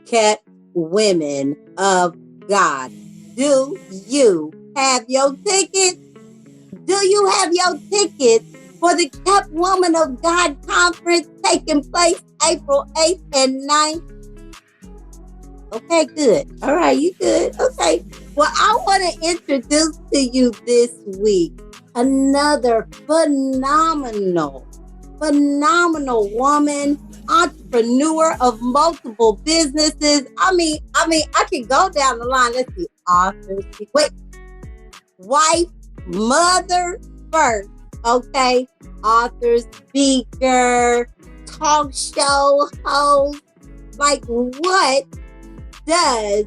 kept women of God. Do you have your ticket? Do you have your ticket for the Kept Woman of God conference taking place April 8th and 9th? Okay, good. All right, you good. Okay. Well, I want to introduce to you this week another phenomenal woman, entrepreneur of multiple businesses. I mean, I can go down the line. Let's see, author, wife, mother first, okay? Author, speaker, talk show host. Like, what does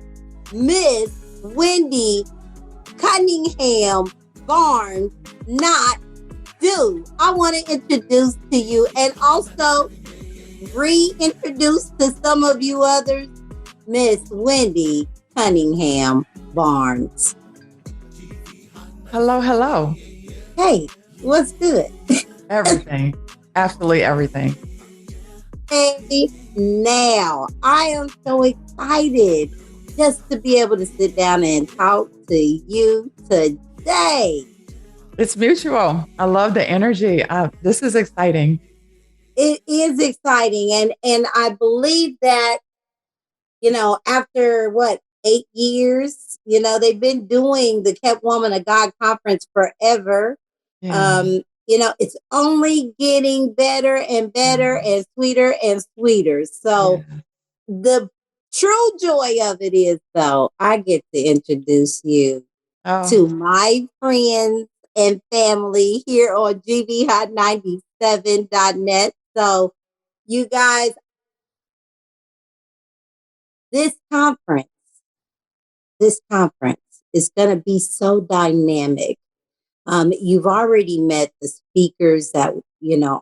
Miss Wendy Cunningham Barnes not do? I want to introduce to you and also reintroduce to some of you others, Miss Wendy Cunningham Barnes. Hello. Hey, what's good? Everything. Absolutely everything. Hey, now I am so excited just to be able to sit down and talk to you today. It's mutual. I love the energy. This is exciting. It is exciting. And I believe that, after 8 years, they've been doing the Kept Woman of God conference forever. Yeah. It's only getting better and better and sweeter. So the true joy of it is, though, I get to introduce you to my friends and family here on gbhot97.net. So you guys, this conference is going to be so dynamic. You've already met the speakers that,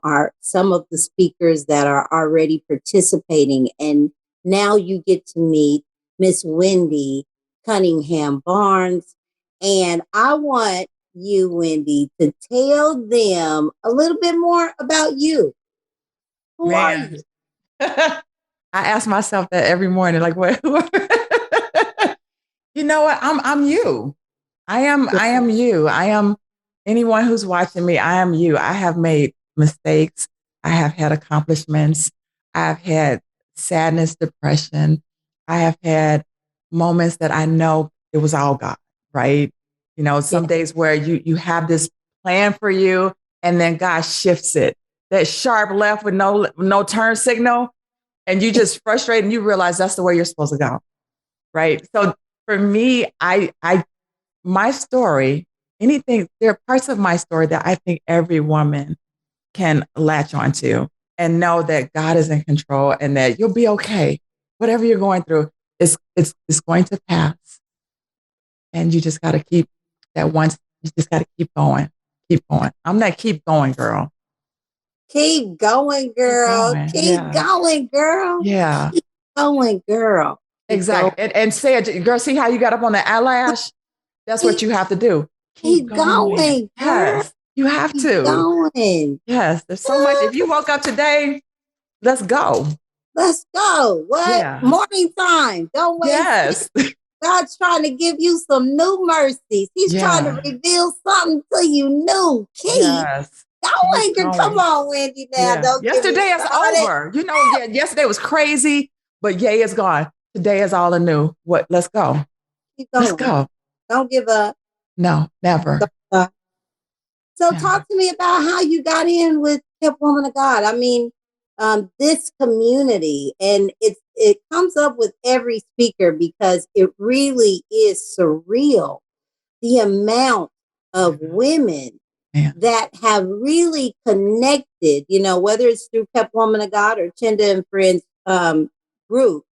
are some of the speakers that are already participating. And now you get to meet Miss Wendy Cunningham Barnes. And I want you, Wendy, to tell them a little bit more about you. Who are you? I ask myself that every morning, like, what? You know what? I'm you. I am you. I am anyone who's watching me. I am you. I have made mistakes. I have had accomplishments. I've had sadness, depression. I have had moments that I know it was all God, right? Some days where you have this plan for you and then God shifts it. That sharp left with no turn signal, and you just frustrated and you realize that's the way you're supposed to go, right? So for me, my story, there are parts of my story that I think every woman can latch onto and know that God is in control and that you'll be okay. Whatever you're going through, it's going to pass. And you just got to keep going. Keep going. I'm that keep going girl. Keep going, girl. Keep going, girl. Yeah. Keep going, girl. Exactly. And say it, girl, see how you got up on the eyelash? That's what you have to do. Keep going. Yes. You have to. Keep going. Yes. There's so much. If you woke up today, let's go. Let's go. What? Yeah. Morning time. Don't wait. Yes. God's trying to give you some new mercies. He's trying to reveal something to you new. Keep going. Come on, Wendy. Now, don't yesterday is over. Yesterday was crazy, but yay is gone. Today is all anew. Let's go. Keep going. Let's go. Don't give up. No, never. So talk to me about how you got in with Kept Woman of God. I mean, this community, and it comes up with every speaker because it really is surreal. The amount of women that have really connected, whether it's through Kept Woman of God or Chinda and Friends group,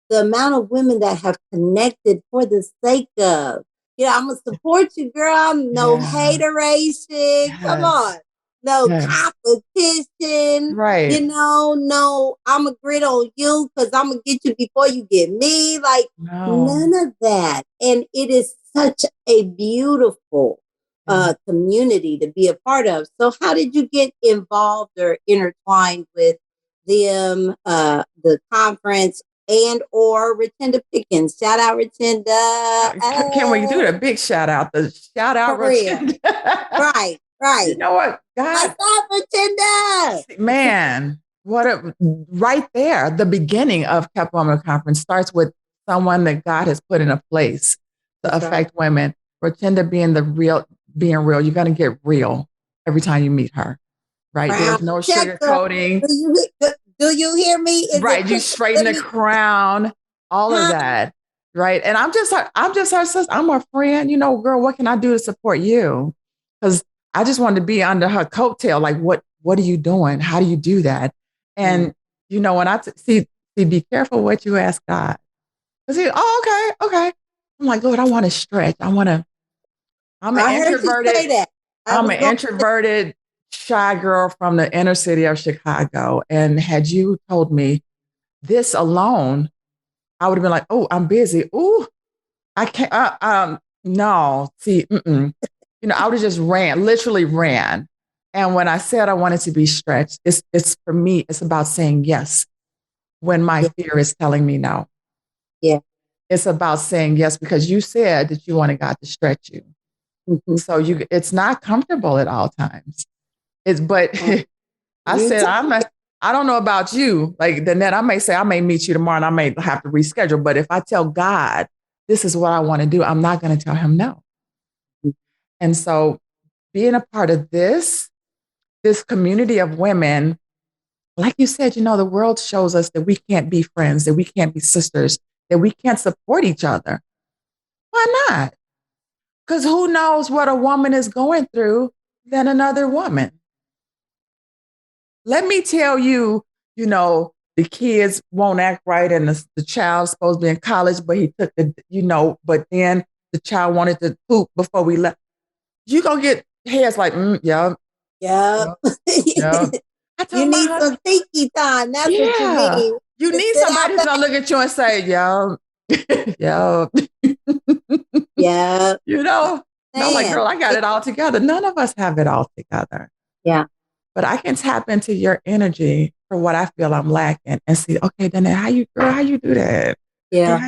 the amount of women that have connected for the sake of, I'm going to support you, girl. No hateration. Yes. Come on. No competition. Right. No, I'm going to grit on you because I'm going to get you before you get me. Like, none of that. And it is such a beautiful community to be a part of. So how did you get involved or intertwined with them, the conference, and or Rochinda Pickens. Shout out Rochinda. Can we do the big shout out? The shout out Rochinda. Right. You know what? God. What's up, Rochinda? Man, right there, the beginning of Kept Woman Conference starts with someone that God has put in a place to affect women. Rochinda being real. You're going to get real every time you meet her, right? Crown There's no sugarcoating. Do you hear me? Right. You straighten the crown, all of that. Right. And I'm just her sister. I'm her friend. You know, girl, what can I do to support you? Because I just wanted to be under her coattail. Like, what are you doing? How do you do that? And, you know, when see, be careful what you ask God. Because okay. I'm like, Lord, I want to stretch. I'm an introverted. I'm an introverted, shy girl from the inner city of Chicago. And had you told me this alone, I would have been like, oh, I'm busy. Ooh, I can't. No, see, you know, I would have just literally ran. And when I said I wanted to be stretched, it's for me, it's about saying yes when my fear is telling me no. Yeah. It's about saying yes because you said that you wanted God to stretch you. Mm-hmm. So it's not comfortable at all times. But I said, I don't know about you. Like Danette, I may meet you tomorrow and I may have to reschedule. But if I tell God, this is what I want to do, I'm not going to tell him no. And so being a part of this community of women, like you said, you know, the world shows us that we can't be friends, that we can't be sisters, that we can't support each other. Why not? Because who knows what a woman is going through than another woman? Let me tell you, you know, the kids won't act right and the child's supposed to be in college, but he took but then the child wanted to poop before we left. You gonna get heads like, yeah. You need some thinky time. That's what you need. You need somebody who's gonna look at you and say, yeah. Yeah. You know, no, like, girl, I got it all together. None of us have it all together. Yeah. But I can tap into your energy for what I feel I'm lacking and see, okay, then how you do that? Yeah. And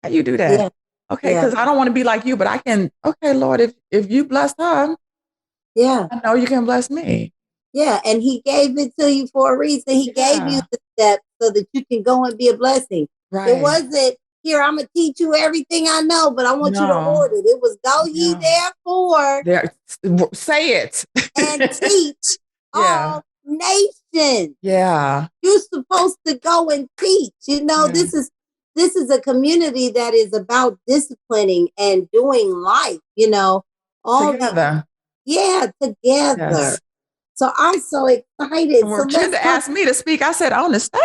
how you do that? Yeah. Okay, because I don't want to be like you, but I can, okay, Lord, if you bless her, I know you can bless me. Yeah, and he gave it to you for a reason. He gave you the steps so that you can go and be a blessing. Right. It wasn't, here, I'm going to teach you everything I know, but I want you to hoard it. It was go ye therefore. Say it. And teach all nations. Yeah. You're supposed to go and teach. You know, this is a community that is about disciplining and doing life, you know. All together. Together. Yes. So I'm so excited. So Rochinda asked me to speak. I said, on the stage?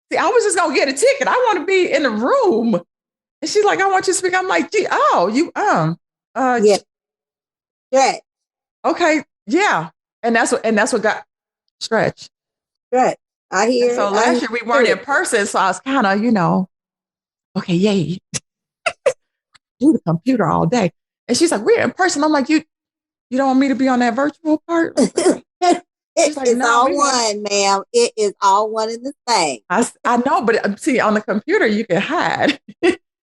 See, I was just gonna get a ticket. I want to be in the room. And she's like, I want you to speak. I'm like, Stretch. Okay, yeah. And that's what got stretch. Stretch. I hear. So last year we weren't in person, so I was kind of, you know, okay, yay. Do the computer all day. And she's like, we're in person. I'm like, you don't want me to be on that virtual part? It's all one, ma'am. It is all one and the same. I know, but see, on the computer, you can hide.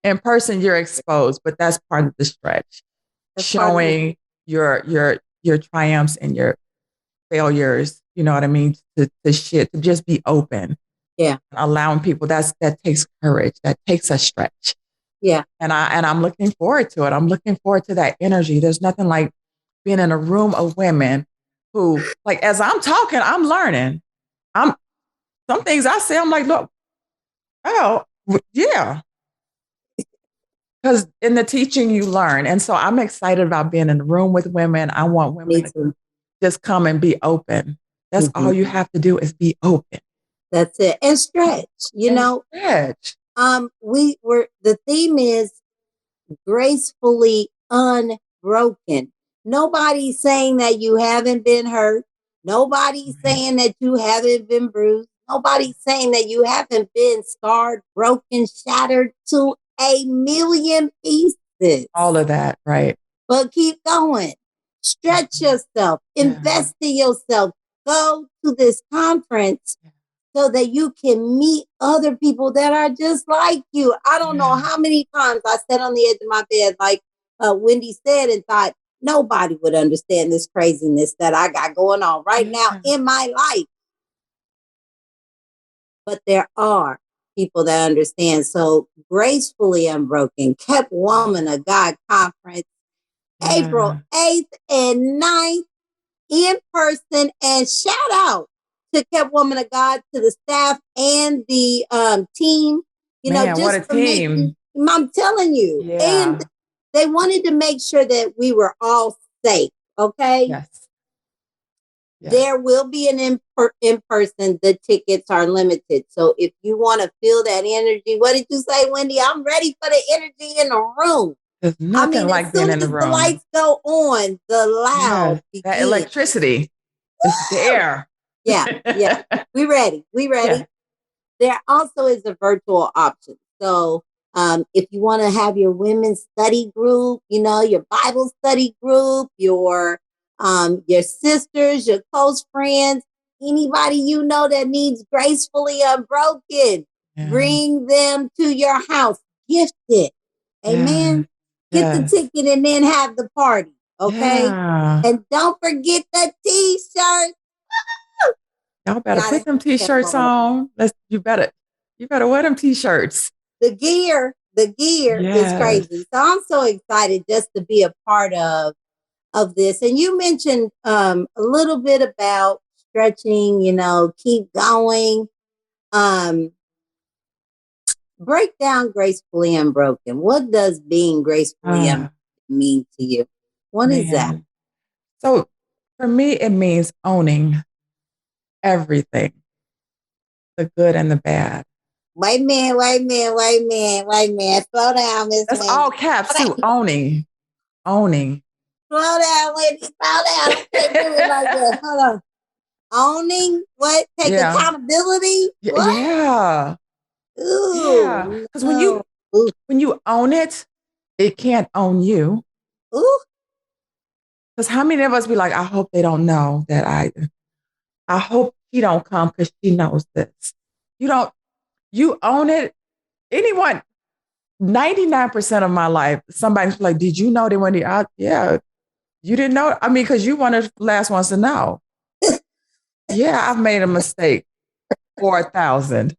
In person, you're exposed, but that's part of the stretch. Showing your triumphs and your failures, you know what I mean? To just be open. Yeah. Allowing people, that takes courage. That takes a stretch. Yeah. And I'm looking forward to it. I'm looking forward to that energy. There's nothing like being in a room of women who, like, as I'm talking, I'm learning. Some things I say, I'm like, look, yeah. Because in the teaching, you learn. And so I'm excited about being in the room with women. I want women to just come and be open. That's all you have to do is be open. That's it. And stretch, you know. Stretch. The theme is gracefully unbroken. Nobody's saying that you haven't been hurt. Nobody's saying that you haven't been bruised. Nobody's saying that you haven't been scarred, broken, shattered to a million pieces. All of that, right. But keep going. Stretch yourself. Invest in yourself. Go to this conference so that you can meet other people that are just like you. I don't know how many times I sat on the edge of my bed, like Wendy said, and thought nobody would understand this craziness that I got going on right now in my life. But there are people that understand. So Gracefully Unbroken, Kept Woman of God Conference, April 8th and 9th in person. And shout out to Kept Woman of God, to the staff and the team. You know, just what a for team. I'm telling you. Yeah. And they wanted to make sure that we were all safe. Okay. Yes. There will be an in person. The tickets are limited. So if you want to feel that energy, what did you say, Wendy? I'm ready for the energy in the room. There's nothing like being in the room. As the lights go on, the loud begins. That electricity is there. Yeah. We ready. Yeah. There also is a virtual option. So if you want to have your women's study group, you know, your Bible study group, your sisters, your close friends, anybody you know that needs Gracefully Unbroken, bring them to your house. Gift it. Amen. Get the ticket and then have the party. Okay. And don't forget the t-shirt. Y'all better put them t-shirts on. You better wear them t-shirts. The gear is crazy. So I'm so excited just to be a part of this. And you mentioned a little bit about stretching, you know, keep going. Break down Gracefully Unbroken. What does being gracefully unbroken mean to you? What is that? So for me, it means owning everything, the good and the bad. Wait a minute. Slow down, Miss That's Wendy. all caps too. Owning. Slow down, Wendy. Slow down. I can't do it like that. Hold on. Owning what? Take accountability? What? Yeah. Ooh. Because when you own it, it can't own you. Ooh. Because how many of us be like, I hope they don't know that I hope she don't come because she knows this. You own it. Anyone, 99% of my life, somebody's like, did you know they went out? Yeah. You didn't know? I mean, because you one of the last ones to know. Yeah, I've made a mistake 4,000.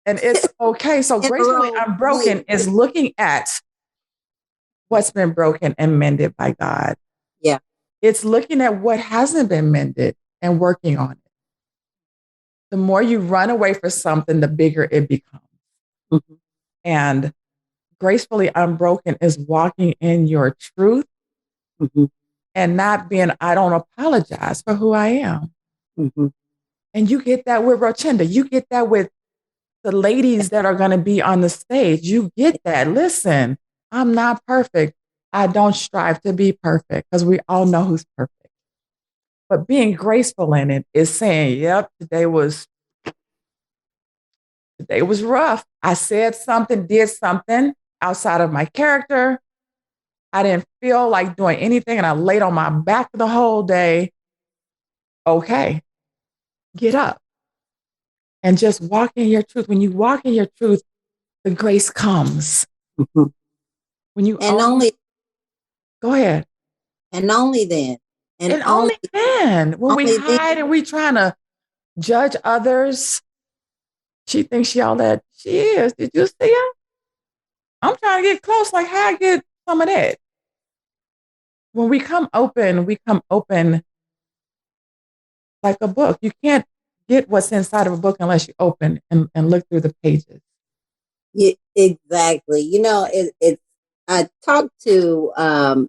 And it's okay. So Gracefully Unbroken is looking at what's been broken and mended by God. Yeah. It's looking at what hasn't been mended and working on it. The more you run away from something, the bigger it becomes. Mm-hmm. And Gracefully Unbroken is walking in your truth and not being, I don't apologize for who I am. Mm-hmm. And you get that with Rochinda. You get that with the ladies that are going to be on the stage. You get that. Listen, I'm not perfect. I don't strive to be perfect because we all know who's perfect. But being graceful in it is saying, yep, today was rough. I said something, did something outside of my character. I didn't feel like doing anything and I laid on my back the whole day. Okay, get up and just walk in your truth. When you walk in your truth, the grace comes. Mm-hmm. When you go ahead. And only then. And only then. When we hide and we trying to judge others, she thinks she all that she is. Did you see her? I'm trying to get close, like how I get some of that. When we come open like a book. You can't get what's inside of a book unless you open and look through the pages. Yeah, exactly. You know, I talked to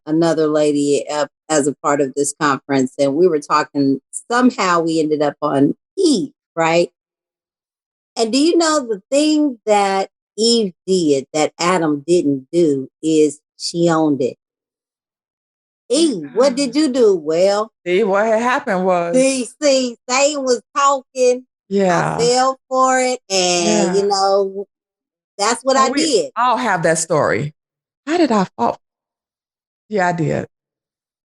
another lady as a part of this conference, and we were talking, somehow we ended up on Eve, right? And do you know the thing that Eve did that Adam didn't do is she owned it. Eve, what did you do? Well, see, what had happened was, see, Satan was talking. Yeah. I fell for it, and you know, that's what I did. I'll have that story. How did I fall? Yeah, I did.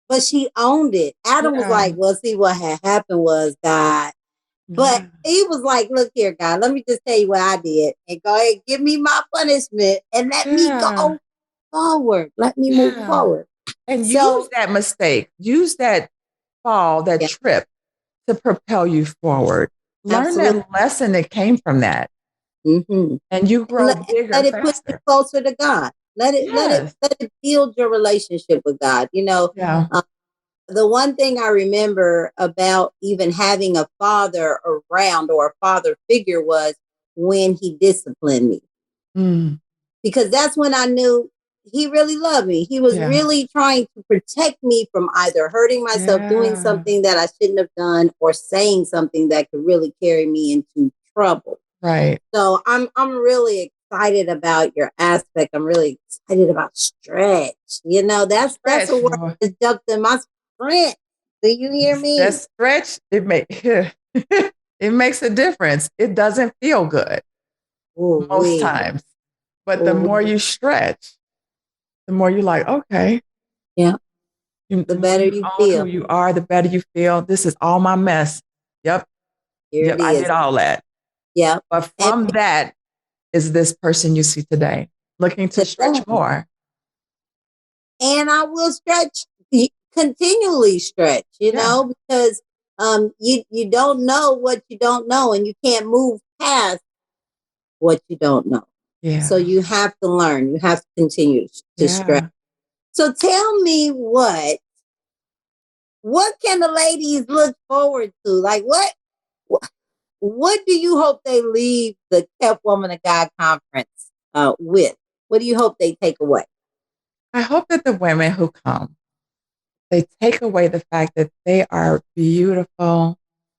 But she owned it. Adam was like, well, see, what had happened was God, But he was like, look here, God, let me just tell you what I did. And go ahead, give me my punishment and let me go forward. Let me move forward. And use that mistake. Use that fall, that trip to propel you forward. Learn that lesson that came from that. Mm-hmm. And you grow bigger, let it faster. Put you closer to God. Let it build your relationship with God. You know, the one thing I remember about even having a father around or a father figure was when he disciplined me. Because that's when I knew he really loved me. He was really trying to protect me from either hurting myself, doing something that I shouldn't have done, or saying something that could really carry me into trouble. Right. So I'm really excited about your aspect. I'm really excited about stretch. You know, that's a word that jumped in my sprint. Do you hear me? That stretch, it makes a difference. It doesn't feel good most times. But the more you stretch, the more you're like, okay. Yeah. The better you feel. Who you are, the better you feel. This is all my mess. Yep. Here I did all that. Yeah. But from that is this person you see today, looking to stretch more. And I will stretch, continually stretch, you know, because you don't know what you don't know, and you can't move past what you don't know. Yeah. So you have to learn. You have to continue to stretch. So tell me what can the ladies look forward to? Like what do you hope they leave the Kept Woman of God conference with? What do you hope they take away? I hope that the women who come, they take away the fact that they are beautiful,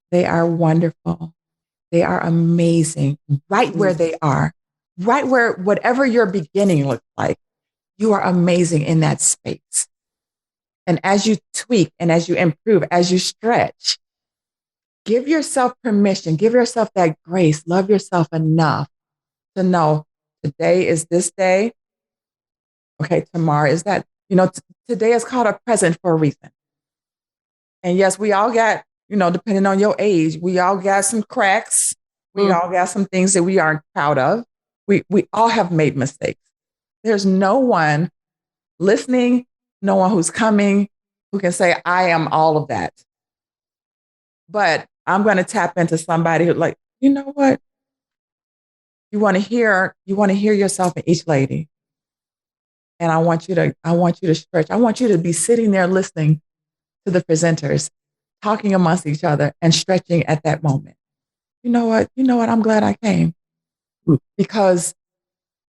they are wonderful, they are amazing, right where they are, right where whatever your beginning looks like, you are amazing in that space. And as you tweak and as you improve, as you stretch, give yourself permission, give yourself that grace, love yourself enough to know today is this day. Okay, tomorrow is that. You know, today is called a present for a reason. And yes, we all got, you know, depending on your age, we all got some cracks. We all got some things that we aren't proud of. We all have made mistakes. There's no one listening, no one who's coming who can say, I am all of that. But I'm going to tap into somebody who, like, you know what? You want to hear yourself in each lady. And I want you to stretch. I want you to be sitting there listening to the presenters, talking amongst each other and stretching at that moment. You know what? I'm glad I came because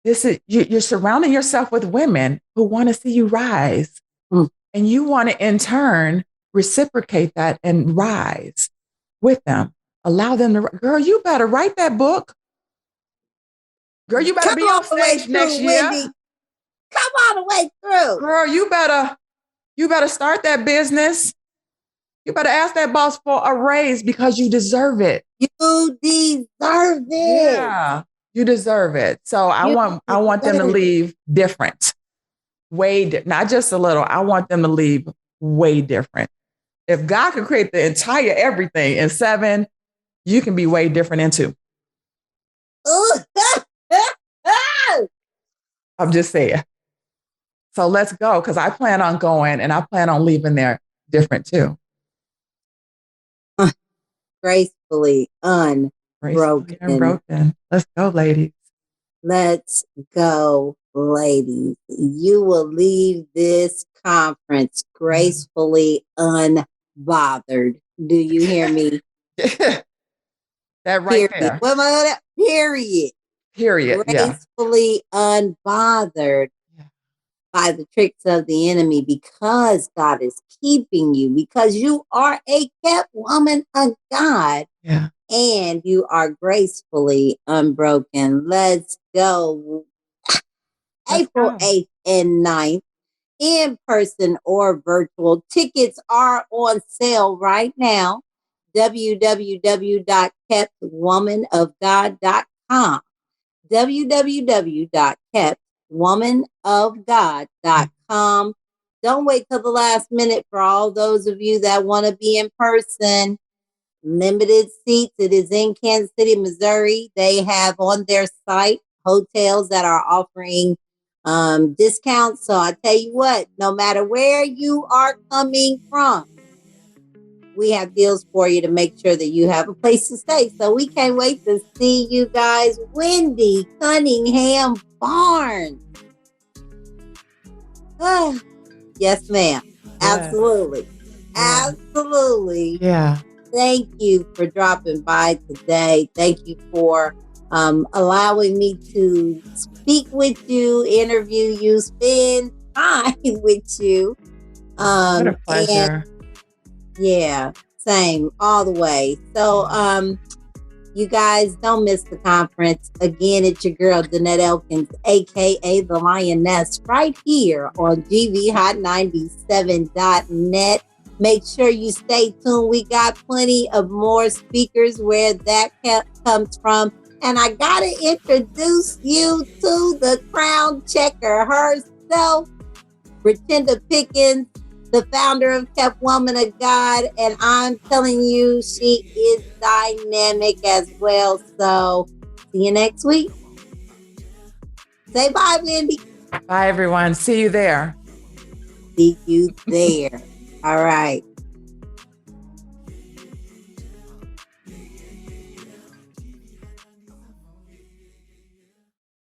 you're surrounding yourself with women who want to see you rise. And you want to in turn reciprocate that and rise with them. Allow them to, girl, you better write that book. Girl, you better be on stage next year. Wendy. Come all the way through. Girl, you better start that business. You better ask that boss for a raise because you deserve it. You deserve it. Yeah, you deserve it. So I want them to leave different. Not just a little. I want them to leave way different. If God could create the entire everything in 7, you can be way different in 2. I'm just saying. So let's go, because I plan on going and I plan on leaving there different too. Gracefully unbroken. Let's go, ladies. Let's go, ladies. You will leave this conference gracefully unbothered. Do you hear me? That right there. Period. Gracefully unbothered by the tricks of the enemy, because God is keeping you, because you are a kept woman of God. Yeah. And you are gracefully unbroken. Let's go. April 8th and 9th, in person or virtual. Tickets are on sale right now. www.keptwomanofgod.com. www.keptwomanofgod.com. Don't wait till the last minute for all those of you that want to be in person. limited seats. It is in Kansas City, Missouri. They have on their site hotels that are offering discounts. So I tell you what, no matter where you are coming from, we have deals for you to make sure that you have a place to stay. So we can't wait to see you guys. Wendy Cunningham Barnes. Yes, ma'am. Absolutely. Yes. Absolutely. Yeah. Thank you for dropping by today. Thank you for allowing me to speak with you, interview you, spend time with you. What a pleasure. Yeah, same, all the way. So, you guys don't miss the conference. Again, it's your girl, Danette Elkins, aka the Lioness, right here on GVHot97.net. Make sure you stay tuned. We got plenty of more speakers where that comes from. And I gotta introduce you to the crown checker herself, Rochinda Pickens, the founder of Kept Woman of God. And I'm telling you, she is dynamic as well. So see you next week. Say bye, Wendy. Bye, everyone. See you there. See you there. All right.